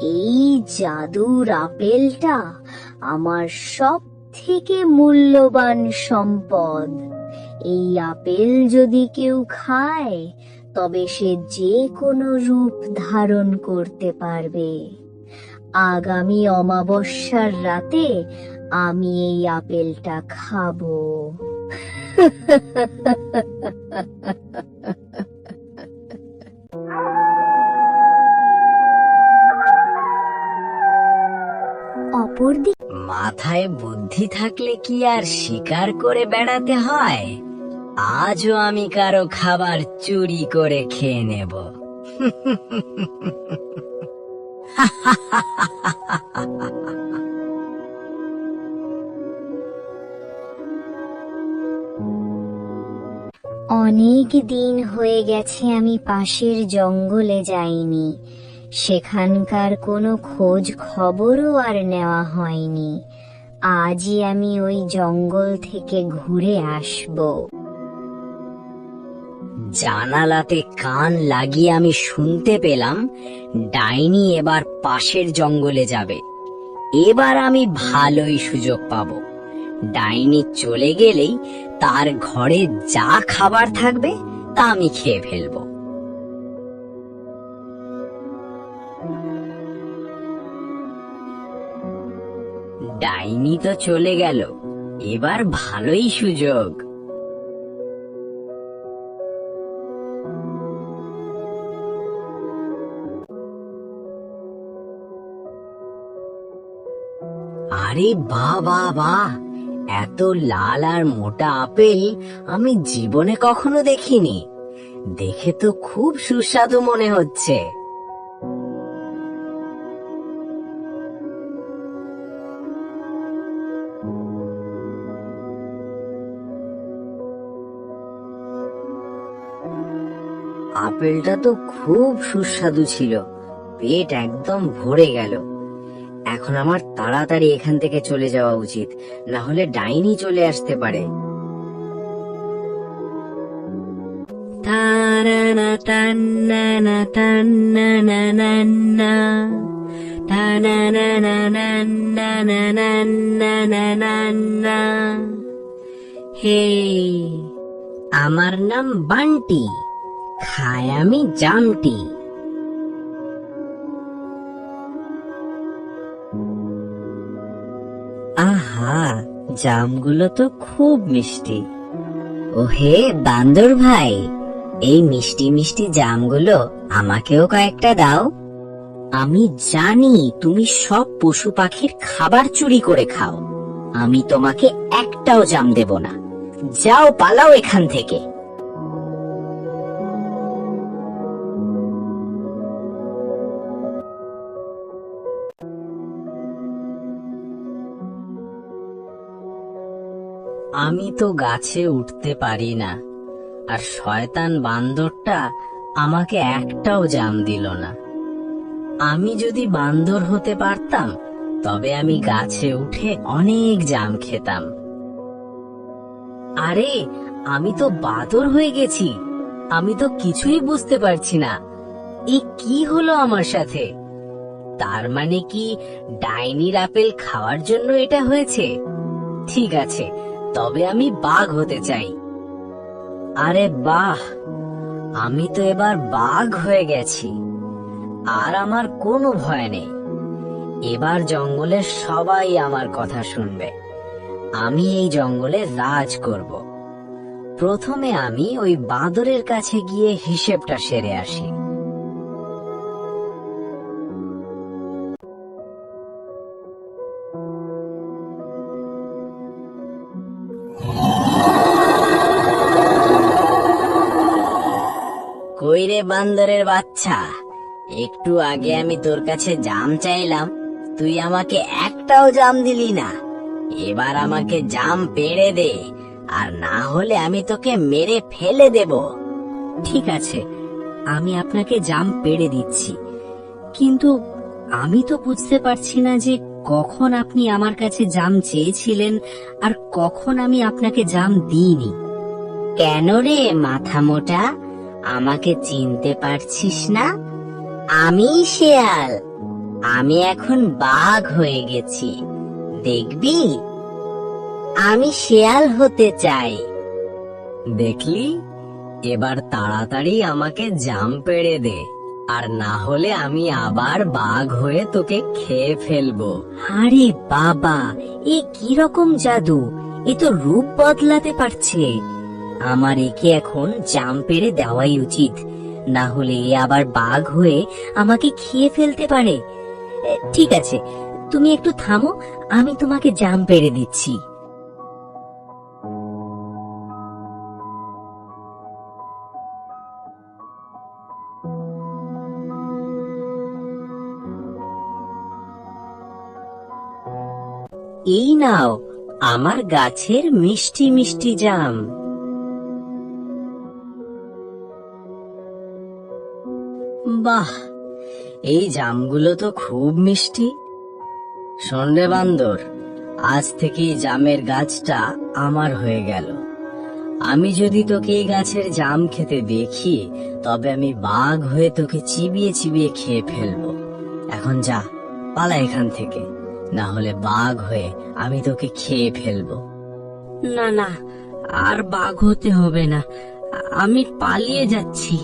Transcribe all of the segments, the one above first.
এই জাদুর আপেলটা আমার সব থেকে মূল্যবান সম্পদ। এই আপেল যদি কেউ খায় তবে সে যে কোনো রূপ ধারণ করতে পারবে। আগামী অমাবস্যার রাতে আমি এই আপেলটা খাবো। অপরদিকে মাথায় বুদ্ধি থাকলে কি আর শিকার করে বেড়াতে হয়? আজও আমি কারো খাবার চুরি করে খেয়ে নেব। অনেক দিন হয়ে গেছে আমি পাশের জঙ্গলে যাইনি। সেখানকার কোনো খোঁজ খবরও আর নেওয়া হয়নি। আজই আমি ওই জঙ্গল থেকে ঘুরে আসব। জানালাতে কান লাগিয়ে আমি শুনতে পেলাম ডাইনি এবার পাশের জঙ্গলে যাবে। এবার আমি ভালোই সুযোগ পাবো। ডাইনি চলে গেলেই তার ঘরে যা খাবার থাকবে তা আমি খেয়ে ফেলবো। ডাইনি তো চলে গেল, এবার ভালোই সুযোগ। আরে বাহ বাহ বাহ, এত লাল আর মোটা আপেল আমি জীবনে কখনো দেখিনি। দেখে তো খুব সুস্বাদু মনে হচ্ছে। আপেলটা তো খুব সুস্বাদু ছিল, পেট একদম ভরে গেল। এখন আমার তাড়াতাড়ি এখান থেকে চলে যাওয়া উচিত, না হলে ডাইনি চলে আসতে পারে। তারানা তান্নানা তান্নানানান্না, তানানানানানানানানানান্না। হে, আমার নাম বান্টি, খাই আমি জামটি। আহা, জামগুলো তো খুব মিষ্টি। ওহে বান্দর ভাই, এই মিষ্টি মিষ্টি জামগুলো আমাকেও কয়েকটা দাও। আমি জানি তুমি সব পশু পাখির খাবার চুরি করে খাও। আমি তোমাকে একটাও জাম দেব না। যাও, পালাও এখান থেকে। আমি তো গাছে উঠতে পারি না, আর শয়তান বান্দরটা আমাকে একটাও জাম দিল না। আমি যদি বান্দর হতে পারতাম তবে আমি গাছে উঠে অনেক জাম খেতাম। আরে, আমি তো বাদর হয়ে গেছি। আমি তো কিছুই বুঝতে পারছি না, এ কি হলো আমার সাথে। তার মানে কি ডাইনির আপেল খাওয়ার জন্য এটা হয়েছে? ঠিক আছে, তবে আমি বাঘ হতে চাই। আরে বাহ, আমি তো এবার বাঘ হয়ে গেছি, আর আমার কোনো ভয় নেই। এবার জঙ্গলের সবাই আমার কথা শুনবে। আমি এই জঙ্গলে রাজ করব। প্রথমে আমি ওই বাঁদরের কাছে গিয়ে হিসেবটা সেরে আসি। কই রে বান্দরের বাচ্চা, একটু আগে আমি তোর কাছে জাম চাইলাম, তুই আমাকে একটাও জাম দিলি না। এবার আমাকে জাম পেড়ে দে, আর না হলে আমি তোকে মেরে ফেলে দেব। ঠিক আছে, আমি আপনাকে জাম পেড়ে দিচ্ছি, কিন্তু আমি তো বুঝতে পারছি না যে কখন আপনি আমার কাছে জাম চেয়েছিলেন আর কখন আমি আপনাকে জাম দিইনি। কেন রে মাথা মোটা, আমাকে চিনতে পারছিস না? আমি শিয়াল, আমি এখন বাঘ হয়ে গেছি, দেখবি? আমি শেয়াল হতে চাই। দেখলি, এবার তাড়াতাড়ি আমাকে জাম পেড়ে দে, আর না হলে আমি আবার বাঘ হয়ে তোকে খেয়ে ফেলবো। আরে বাবা, এ কি রকম জাদু! এ তো রূপ বদলাতে পারছে। আমার একে এখন জাম পেড়ে দেওয়াই উচিত, না হলে এ আবার বাঘ হয়ে আমাকে খেয়ে ফেলতে পারে। ঠিক আছে, তুমি একটু থামো, আমি তোমাকে জাম পেড়ে দিচ্ছি। এই নাও আমার গাছের মিষ্টি মিষ্টি জাম। বাহ, এই জামগুলো তো খুব মিষ্টি। শোন রে বান্দর, আজ থেকে এই জামের গাছটা আমার হয়ে গেল। আমি যদি তোকে এই গাছের জাম খেতে দেখি, তবে আমি বাঘ হয়ে তোকে চিবিয়ে চিবিয়ে খেয়ে ফেলবো। এখন যা, পালা এখান থেকে, না হলে বাঘ হয়ে আমি তোকে খেয়ে ফেলবো। না না, আর বাঘ হতে হবে না, আমি পালিয়ে যাচ্ছি।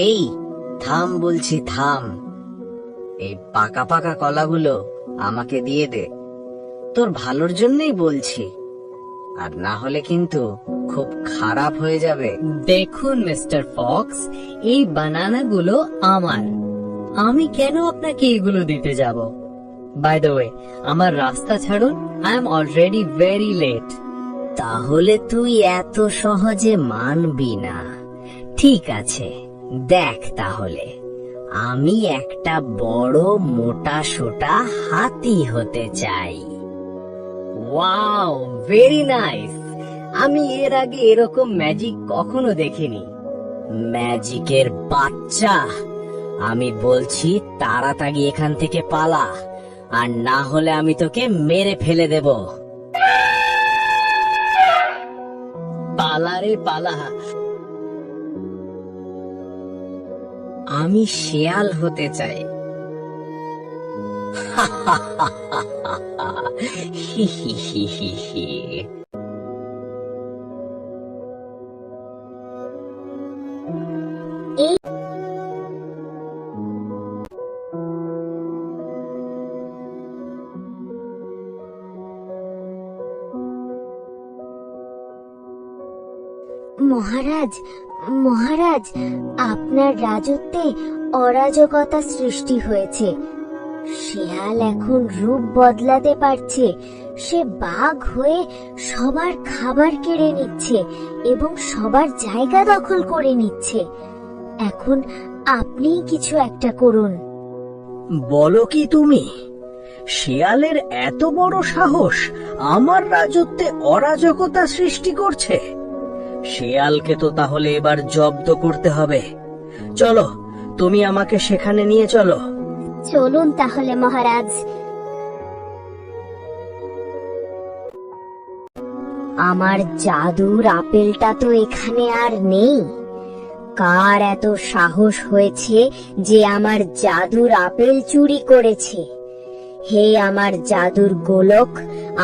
এই থাম বলছি, থাম। এই পাকা পাকা কলাগুলো আমাকে দিয়ে দে, তোর ভালোর জন্যই বলছি, আর না হলে কিন্তু খুব খারাপ হয়ে যাবে। দেখুন মিস্টার ফক্স, এই বানানাগুলো আমার, আমি কেন আপনাকে এগুলো দিতে যাব? বাই দ্য ওয়ে, আমার রাস্তা ছাড়ুন, I am already very late. তাহলে তুই এত সহজে মানবি না। ঠিক আছে, দেখ তাহলে, আমি একটা বড় মোটা সোটা হাতি হতে চাই। Wow, very nice. আমি এর আগে এরকম ম্যাজিক কখনো দেখিনি। ম্যাজিকের বাচ্চা, আমি বলছি তাড়াতাড়ি এখান থেকে পালা, আর না হলে আমি তোকে মেরে ফেলে দেব। পালা রে পালা। আমি শেয়াল হতে চাই। হি হি হি হি হি। মহারাজ, মহারাজ, আপনার রাজত্বে অরাজকতা সৃষ্টি হয়েছে। শেয়াল এখন রূপ বদলাতে পারছে। সে বাঘ হয়ে সবার খাবার কেড়ে নিচ্ছে এবং সবার জায়গা দখল করে নিচ্ছে। এখন আপনিই কিছু একটা করুন। বলো কি তুমি? শেয়ালের এত বড় সাহস আমার রাজত্বে অরাজকতা সৃষ্টি করছে? শেয়ালকে তো তাহলে এবার জব্দ করতে হবে। চলো, তুমি আমাকে সেখানে নিয়ে চলো। চলুন তাহলে মহারাজ। আমার জাদুর আপেলটা তো এখানে আর নেই। কার এত সাহস হয়েছে যে আমার জাদুর আপেল চুরি করেছে? হে আমার জাদুর গোলক,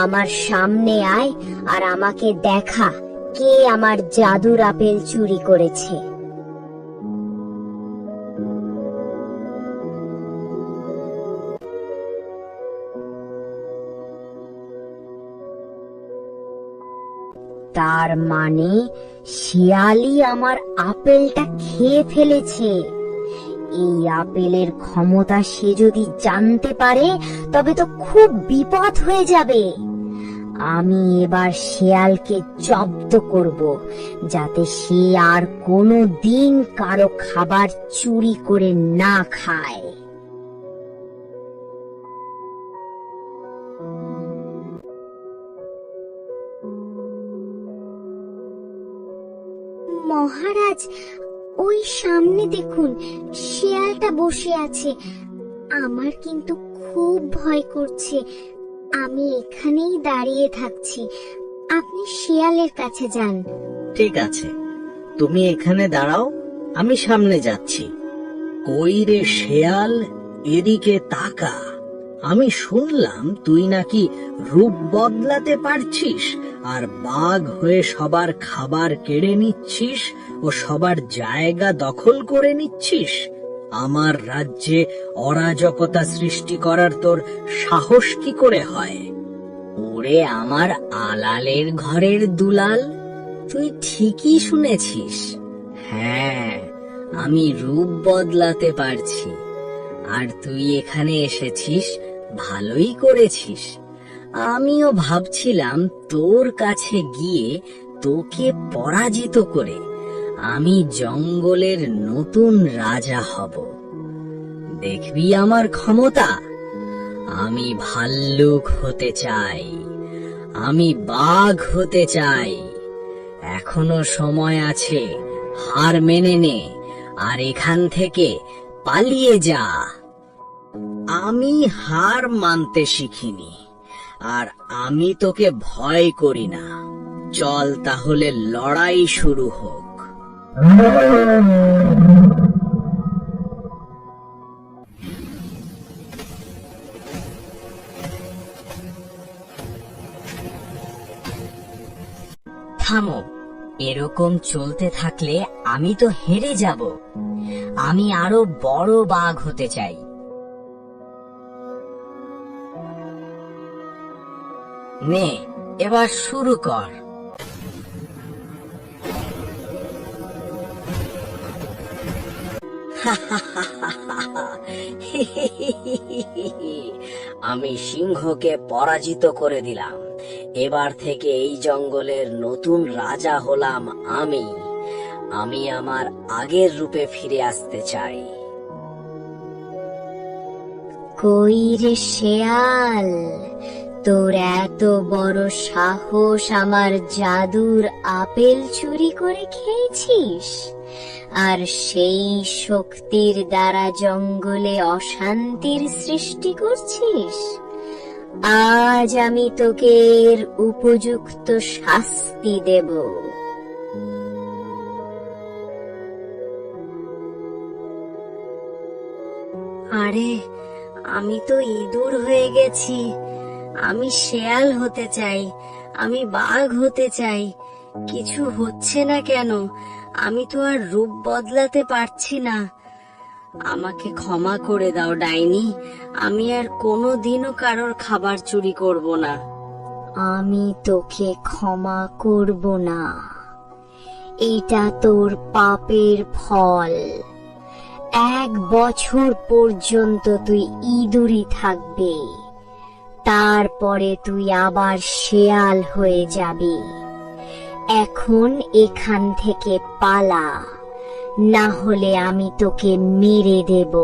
আমার সামনে আয় আর আমাকে দেখা কে আমার জাদুর আপেল চুরি করেছে। তার মানে শিয়ালই আমার আপেলটা খেয়ে ফেলেছে। এই আপেলের ক্ষমতা সে যদি জানতে পারে তবে তো খুব বিপদ হয়ে যাবে। আমি এবার শিয়ালকে জব্দ করব, যাতে সে আর কোনো দিন কারো খাবার চুরি করে না খায়। মহারাজ, ওই সামনে দেখুন, শিয়ালটা বসে আছে। আমার কিন্তু খুব ভয় করছে। আমি এখানেই দাঁড়িয়ে থাকছি। আপনি শিয়ালের কাছে যান। ঠিক আছে, তুমি এখানে দাঁড়াও, আমি সামনে যাচ্ছি। কই রে শেয়াল, এদিকে তাকা। আমি শুনলাম তুই নাকি রূপ বদলাতে পারছিস, আর বাঘ হয়ে সবার খাবার কেড়ে নিচ্ছিস ও সবার জায়গা দখল করে নিচ্ছিস। আমার রাজ্যে অরাজকতা সৃষ্টি করার তোর সাহস কি করে হয়? ওরে আমার আলালের ঘরের দুলাল, তুই ঠিকই শুনেছিস। হ্যাঁ, আমি রূপ বদলাতে পারছি। আর তুই এখানে এসেছিস, ভালোই করেছিস। আমিও ভাবছিলাম তোর কাছে গিয়ে তোকে পরাজিত করে আমি জঙ্গলের নতুন রাজা হব। দেখবি আমার ক্ষমতা। আমি ভাল্লুক হতে চাই, আমি বাঘ হতে চাই। এখনো সময় আছে, হার মেনে নে আর এখান থেকে পালিয়ে যা। আমি হার মানতে শিখিনি, আর আমি তোকে ভয় করি না। চল তাহলে লড়াই শুরু হোক। থামো, এরকম চলতে থাকলে আমি তো হেরে যাব। আমি আরো বড় বাঘ হতে চাই। নে, এবার শুরু কর। আমি সিংহকে পরাজিত করে দিলাম। এবার থেকে এই জঙ্গলের নতুন রাজা হলাম আমি। আমি আমার আগের রূপে ফিরে আসতে চাই। কই রে শেয়াল, তোর এত বড় সাহস আমার জাদুর আপেল চুরি করে খেয়েছিস, আর সেই শক্তির দ্বারা জঙ্গলে অশান্তির সৃষ্টি করছিস? আজ আমি তোকে এর উপযুক্ত শাস্তি দেব। আরে, আমি তো ইঁদুর হয়ে গেছি। আমি শেয়াল হতে চাই, আমি বাঘ হতে চাই। কিছু হচ্ছে না কেন? আমি তো আর রূপ বদলাতে পারছি না। আমাকে ক্ষমা করে দাও ডাইনি। আমি আর কোনোদিনও কারোর খাবার চুরি করব না। আমি তোকে ক্ষমা করব না। এটা তোর পাপের ফল। 1 বছর পর্যন্ত তুই ইঁদুরই থাকবি, তারপরে তুই আবার শেয়াল হয়ে যাবি। এখন এখান থেকে পালা, না হলে আমি তোকে মেরে দেব।